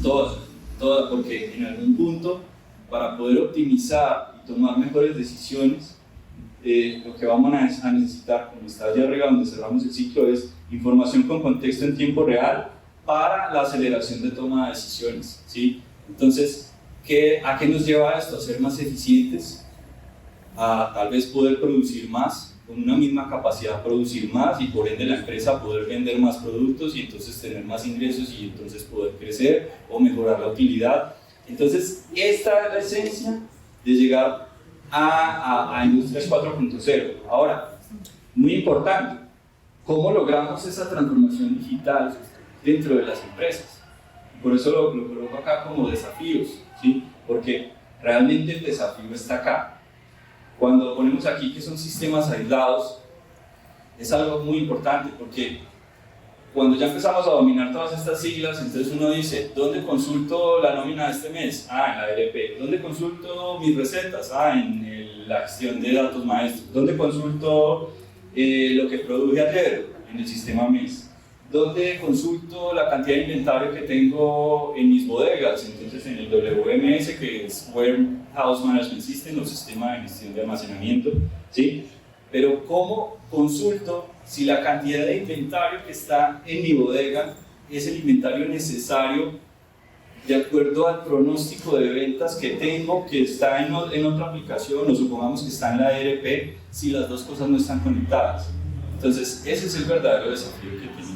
toda, porque en algún punto, para poder optimizar y tomar mejores decisiones, lo que vamos a necesitar, como está allá arriba donde cerramos el ciclo, es información con contexto en tiempo real para la aceleración de toma de decisiones, ¿sí? Entonces, ¿a qué nos lleva esto? A ser más eficientes, a tal vez poder producir más, con una misma capacidad producir más y por ende la empresa poder vender más productos y entonces tener más ingresos y entonces poder crecer o mejorar la utilidad. Entonces, esta es la esencia de llegar a Industrias 4.0. Ahora, muy importante, ¿cómo logramos esa transformación digital dentro de las empresas? Por eso lo coloco acá como desafíos, ¿sí? Porque realmente el desafío está acá. Cuando ponemos aquí que son sistemas aislados, es algo muy importante porque cuando ya empezamos a dominar todas estas siglas, entonces uno dice, ¿dónde consulto la nómina de este mes? Ah, en la ERP. ¿Dónde consulto mis recetas? Ah, en la gestión de datos maestros. ¿Dónde consulto lo que produje ayer? En el sistema MES. ¿Dónde consulto la cantidad de inventario que tengo en mis bodegas? Entonces en el WMS, que es Warehouse Management System, o sistema de gestión de almacenamiento, ¿sí? Pero ¿cómo consulto si la cantidad de inventario que está en mi bodega es el inventario necesario de acuerdo al pronóstico de ventas que tengo, que está en otra aplicación, o supongamos que está en la ERP, si las dos cosas no están conectadas? Entonces ese es el verdadero desafío que tenemos.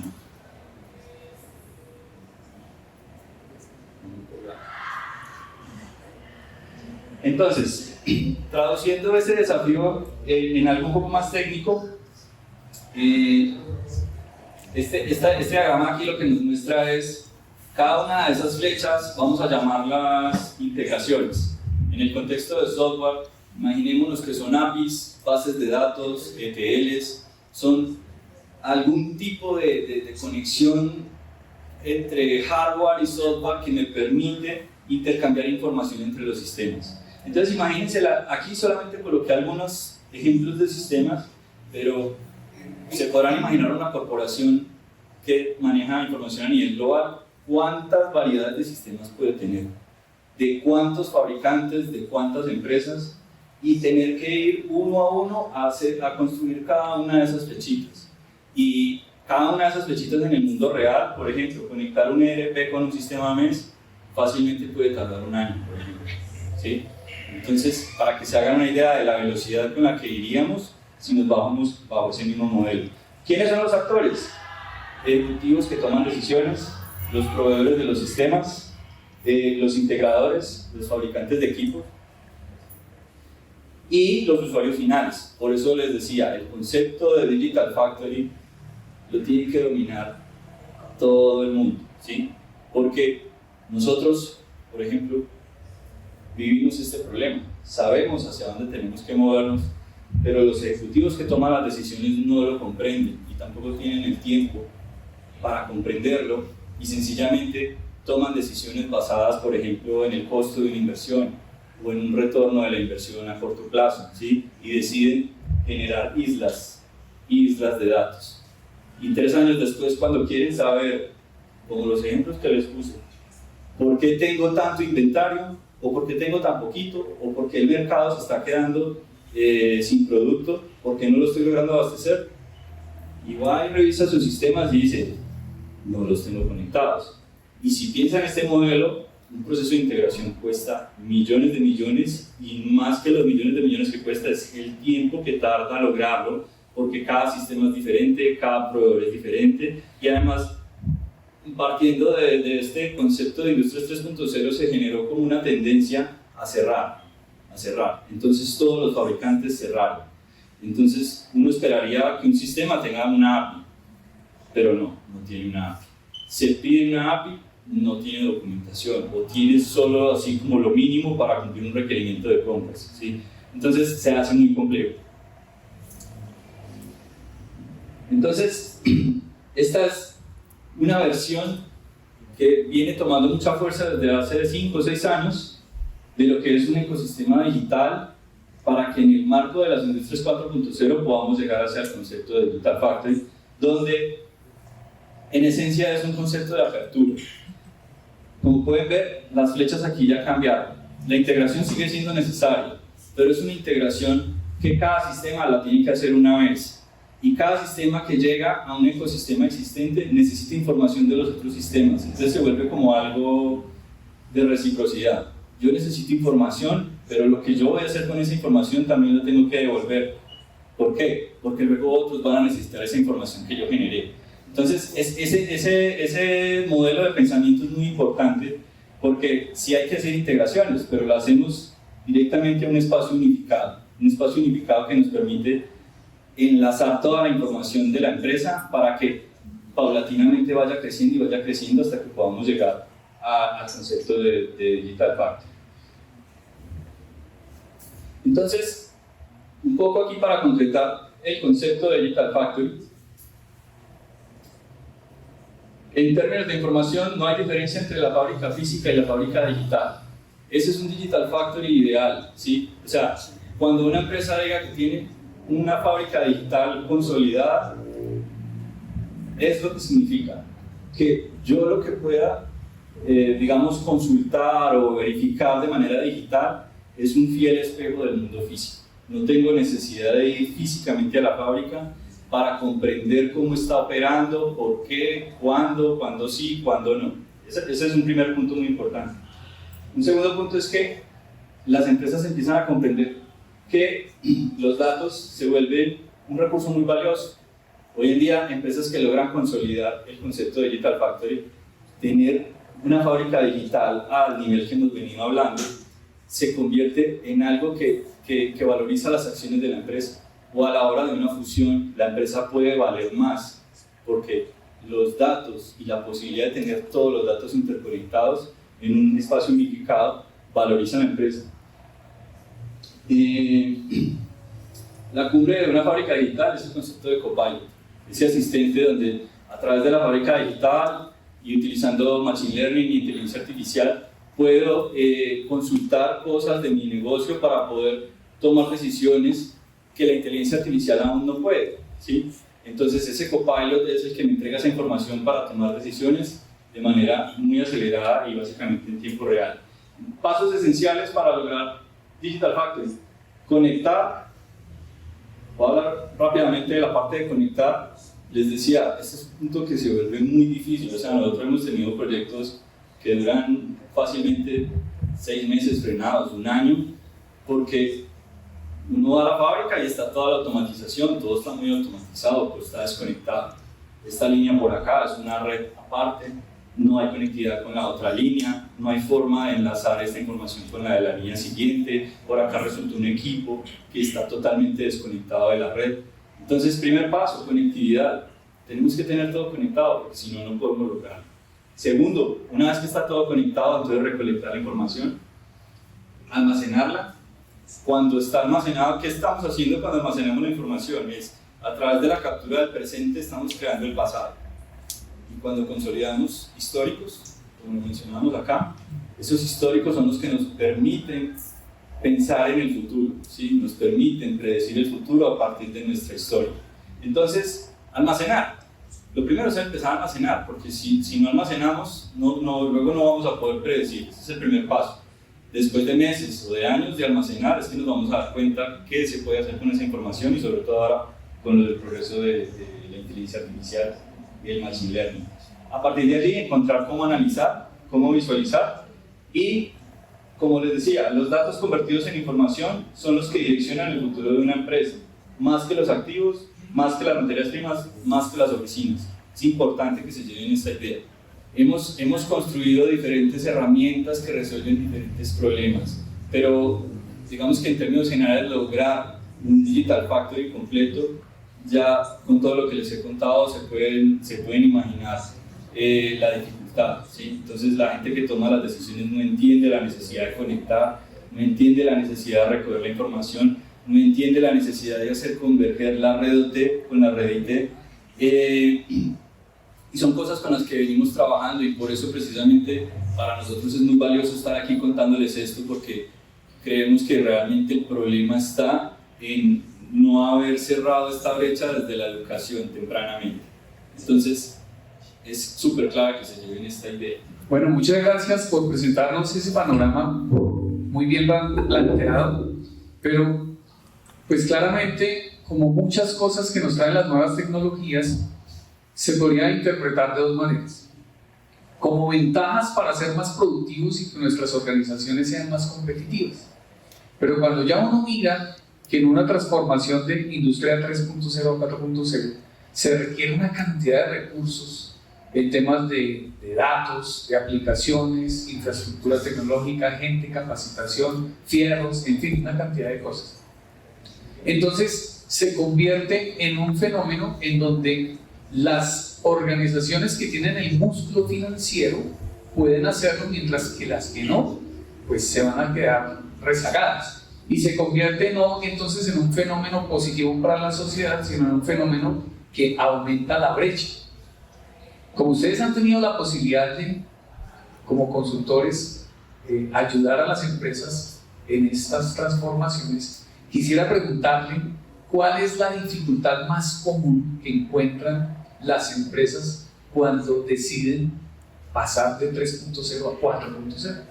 Entonces, traduciendo ese desafío en algo un poco más técnico, este diagrama aquí lo que nos muestra es cada una de esas flechas, vamos a llamarlas integraciones. En el contexto de software, imaginémonos que son APIs, bases de datos, ETLs, son algún tipo de conexión entre hardware y software que me permite intercambiar información entre los sistemas. Entonces imagínense, aquí solamente coloqué algunos ejemplos de sistemas, pero se podrán imaginar una corporación que maneja información a nivel global, ¿cuántas variedades de sistemas puede tener? ¿De cuántos fabricantes? ¿De cuántas empresas? Y tener que ir uno a uno a construir cada una de esas flechitas. Y cada una de esas flechitas en el mundo real, por ejemplo, conectar un ERP con un sistema MES fácilmente puede tardar un año, por ejemplo, ¿sí? Entonces, para que se hagan una idea de la velocidad con la que iríamos si nos bajamos bajo ese mismo modelo. ¿Quiénes son los actores? Ejecutivos que toman decisiones, los proveedores de los sistemas, los integradores, los fabricantes de equipos y los usuarios finales. Por eso les decía, el concepto de Digital Factory lo tiene que dominar todo el mundo, ¿sí? Porque nosotros, por ejemplo, vivimos este problema, sabemos hacia dónde tenemos que movernos, pero los ejecutivos que toman las decisiones no lo comprenden y tampoco tienen el tiempo para comprenderlo y sencillamente toman decisiones basadas, por ejemplo, en el costo de una inversión o en un retorno de la inversión a corto plazo, ¿sí? Y deciden generar islas de datos. Y 3 años después, cuando quieren saber, como los ejemplos que les puse, ¿por qué tengo tanto inventario? ¿O por qué tengo tan poquito? ¿O por qué el mercado se está quedando sin producto? ¿Por qué no lo estoy logrando abastecer? Y va y revisa sus sistemas y dice, no los tengo conectados. Y si piensa en este modelo, un proceso de integración cuesta millones de millones, y más que los millones de millones que cuesta es el tiempo que tarda lograrlo, porque cada sistema es diferente, cada proveedor es diferente, y además, partiendo de este concepto de Industrias 3.0, se generó como una tendencia a cerrar. Entonces todos los fabricantes cerraron. Entonces uno esperaría que un sistema tenga una API, pero no tiene una API. Se pide una API, no tiene documentación, o tiene solo así como lo mínimo para cumplir un requerimiento de compras, ¿sí? Entonces se hace muy complejo. Entonces, esta es una versión que viene tomando mucha fuerza desde hace 5 o 6 años de lo que es un ecosistema digital para que en el marco de las Industrias 4.0 podamos llegar hacia el concepto de Digital Factory, donde en esencia es un concepto de apertura. Como pueden ver, las flechas aquí ya cambiaron. La integración sigue siendo necesaria, pero es una integración que cada sistema la tiene que hacer una vez. Y cada sistema que llega a un ecosistema existente necesita información de los otros sistemas. Entonces se vuelve como algo de reciprocidad. Yo necesito información, pero lo que yo voy a hacer con esa información también lo tengo que devolver. ¿Por qué? Porque luego otros van a necesitar esa información que yo generé. Entonces ese modelo de pensamiento es muy importante, porque sí hay que hacer integraciones, pero lo hacemos directamente a un espacio unificado que nos permite enlazar toda la información de la empresa para que paulatinamente vaya creciendo hasta que podamos llegar al concepto de Digital Factory. Entonces, un poco aquí para concretar el concepto de Digital Factory. En términos de información, no hay diferencia entre la fábrica física y la fábrica digital. Ese es un Digital Factory ideal, ¿sí? O sea, cuando una empresa diga que tiene una fábrica digital consolidada, es lo que significa que yo lo que pueda, digamos, consultar o verificar de manera digital es un fiel espejo del mundo físico. No tengo necesidad de ir físicamente a la fábrica para comprender cómo está operando, por qué, cuándo sí, cuándo no. Ese es un primer punto muy importante. Un segundo punto es que las empresas empiezan a comprender que los datos se vuelven un recurso muy valioso. Hoy en día, empresas que logran consolidar el concepto de Digital Factory, tener una fábrica digital al nivel que hemos venido hablando, se convierte en algo que valoriza las acciones de la empresa. O a la hora de una fusión, la empresa puede valer más, porque los datos y la posibilidad de tener todos los datos interconectados en un espacio unificado valoriza la empresa. La cumbre de una fábrica digital es el concepto de Copilot, ese asistente donde a través de la fábrica digital y utilizando Machine Learning y inteligencia artificial puedo consultar cosas de mi negocio para poder tomar decisiones que la inteligencia artificial aún no puede, ¿sí? Entonces ese Copilot es el que me entrega esa información para tomar decisiones de manera muy acelerada y básicamente en tiempo real. Pasos esenciales para lograr Digital Factory. Conectar. Voy a hablar rápidamente de la parte de conectar. les decía, este es un punto que se vuelve muy difícil. O sea, nosotros hemos tenido proyectos que duran fácilmente 6 meses frenados, 1 año, porque uno va a la fábrica y está toda la automatización, todo está muy automatizado, pero está desconectado. Esta línea por acá es una red aparte, no hay conectividad con la otra línea, no hay forma de enlazar esta información con la de la línea siguiente, por acá resulta un equipo que está totalmente desconectado de la red. Entonces, primer paso, conectividad. Tenemos que tener todo conectado, porque si no, no podemos lograrlo. Segundo, una vez que está todo conectado, entonces recolectar la información, almacenarla. Cuando está almacenado, ¿qué estamos haciendo cuando almacenamos la información? Es a través de la captura del presente estamos creando el pasado. Y cuando consolidamos históricos, como lo mencionamos acá, esos históricos son los que nos permiten pensar en el futuro, ¿sí? Nos permiten predecir el futuro a partir de nuestra historia. Entonces, almacenar. Lo primero es empezar a almacenar, porque si no almacenamos, luego no vamos a poder predecir. Ese es el primer paso. Después de meses o de años de almacenar, es que nos vamos a dar cuenta qué se puede hacer con esa información y sobre todo ahora con el progreso de la inteligencia artificial y el machine learning. A partir de allí, encontrar cómo analizar, cómo visualizar y, como les decía, los datos convertidos en información son los que direccionan el futuro de una empresa, más que los activos, más que las materias primas, más que las oficinas. Es importante que se lleven esta idea. Hemos construido diferentes herramientas que resuelven diferentes problemas, pero digamos que en términos generales lograr un Digital Factory completo, ya con todo lo que les he contado se pueden imaginar la dificultad, ¿sí? Entonces la gente que toma las decisiones no entiende la necesidad de conectar, no entiende la necesidad de recoger la información, no entiende la necesidad de hacer converger la red OT con la red IT. Y son cosas con las que venimos trabajando y por eso precisamente para nosotros es muy valioso estar aquí contándoles esto, porque creemos que realmente el problema está en no haber cerrado esta brecha desde la educación tempranamente. Entonces es súper clave que se lleven esta idea. Bueno, muchas gracias por presentarnos ese panorama muy bien planteado, pero pues claramente, como muchas cosas que nos traen las nuevas tecnologías, se podría interpretar de 2 maneras. Como ventajas para ser más productivos y que nuestras organizaciones sean más competitivas. Pero cuando ya uno mira que en una transformación de industria 3.0 a 4.0 se requiere una cantidad de recursos en temas de datos, de aplicaciones, infraestructura tecnológica, gente, capacitación, fierros, en fin, una cantidad de cosas. Entonces se convierte en un fenómeno en donde las organizaciones que tienen el músculo financiero pueden hacerlo, mientras que las que no, pues se van a quedar rezagadas. Y se convierte no entonces en un fenómeno positivo para la sociedad, sino en un fenómeno que aumenta la brecha. Como ustedes han tenido la posibilidad de, como consultores, ayudar a las empresas en estas transformaciones, quisiera preguntarle cuál es la dificultad más común que encuentran las empresas cuando deciden pasar de 3.0 a 4.0.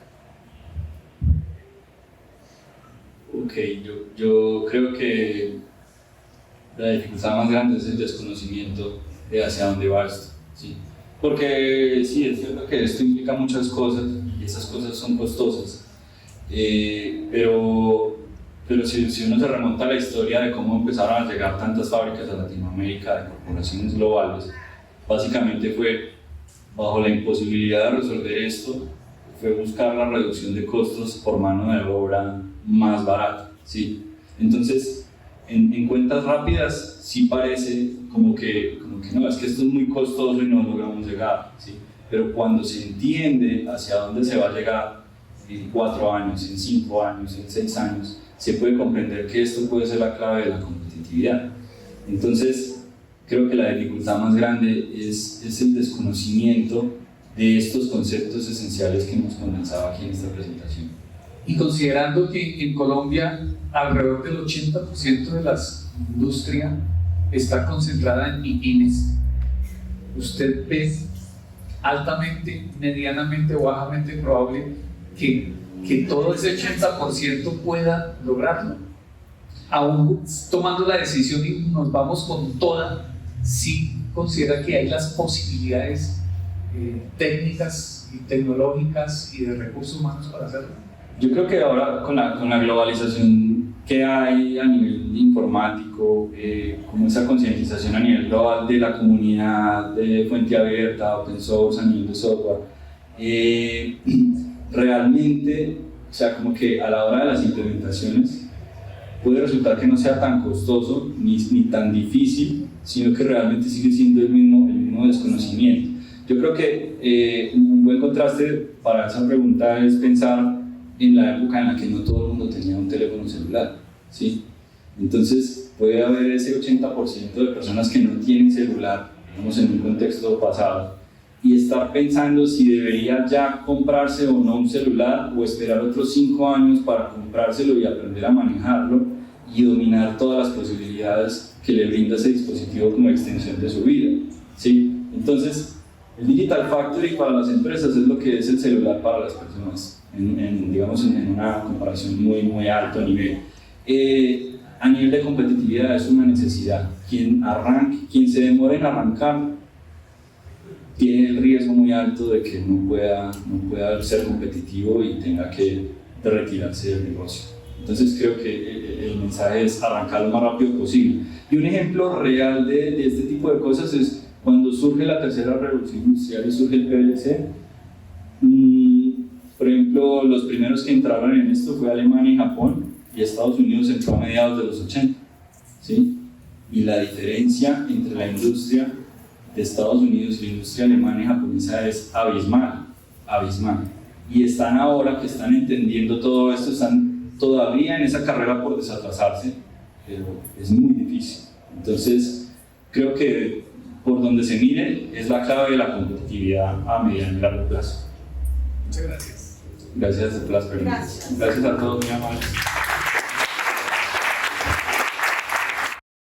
Ok, yo creo que la dificultad más grande es el desconocimiento de hacia dónde va esto, ¿sí? Porque sí, es cierto que esto implica muchas cosas y esas cosas son costosas, pero si uno se remonta a la historia de cómo empezaron a llegar tantas fábricas a Latinoamérica de corporaciones globales, básicamente fue bajo la imposibilidad de resolver esto, fue buscar la reducción de costos por mano de obra más barata, ¿sí? Entonces, en cuentas rápidas sí parece como que no, es que esto es muy costoso y no logramos llegar, ¿sí? Pero cuando se entiende hacia dónde se va a llegar en 4 años, en 5 años, en 6 años, se puede comprender que esto puede ser la clave de la competitividad. Entonces, creo que la dificultad más grande es el desconocimiento de estos conceptos esenciales que hemos condensado aquí en esta presentación. Y considerando que en Colombia alrededor del 80% de la industria está concentrada en MIPYMES, ¿usted ve altamente, medianamente o bajamente probable que todo ese 80% pueda lograrlo? Aún tomando la decisión y nos vamos con toda, sí considera que hay las posibilidades técnicas y tecnológicas y de recursos humanos para hacerlo? Yo creo que ahora con la globalización que hay a nivel informático, como esa concientización a nivel global de la comunidad de fuente abierta, open source, a nivel de software, realmente, o sea, como que a la hora de las implementaciones puede resultar que no sea tan costoso ni tan difícil, sino que realmente sigue siendo el mismo desconocimiento. Yo creo que un buen contraste para esa pregunta es pensar en la época en la que no todo el mundo tenía un teléfono celular, ¿sí? Entonces puede haber ese 80% de personas que no tienen celular, digamos en un contexto pasado, y estar pensando si debería ya comprarse o no un celular o esperar otros 5 años para comprárselo y aprender a manejarlo y dominar todas las posibilidades que le brinda ese dispositivo como extensión de su vida, ¿sí? Entonces, el Digital Factory para las empresas es lo que es el celular para las personas, digamos en una comparación muy alto nivel. A nivel de competitividad es una necesidad. Quien se demore en arrancar tiene el riesgo muy alto de que no pueda ser competitivo y tenga que retirarse del negocio. Entonces creo que el mensaje es arrancar lo más rápido posible. Y un ejemplo real de este tipo de cosas es cuando surge la tercera revolución industrial y surge el PLC. Por ejemplo, los primeros que entraron en esto fue Alemania y Japón, y Estados Unidos entró a mediados de los 80, ¿sí? Y la diferencia entre la industria de Estados Unidos y la industria alemana y japonesa es abismal. Y están ahora que están entendiendo todo esto, están todavía en esa carrera por desatrasarse, pero es muy difícil. Entonces, creo que por donde se mire es la clave de la competitividad a mediano y largo plazo. Muchas gracias. Gracias a todos, muy amables.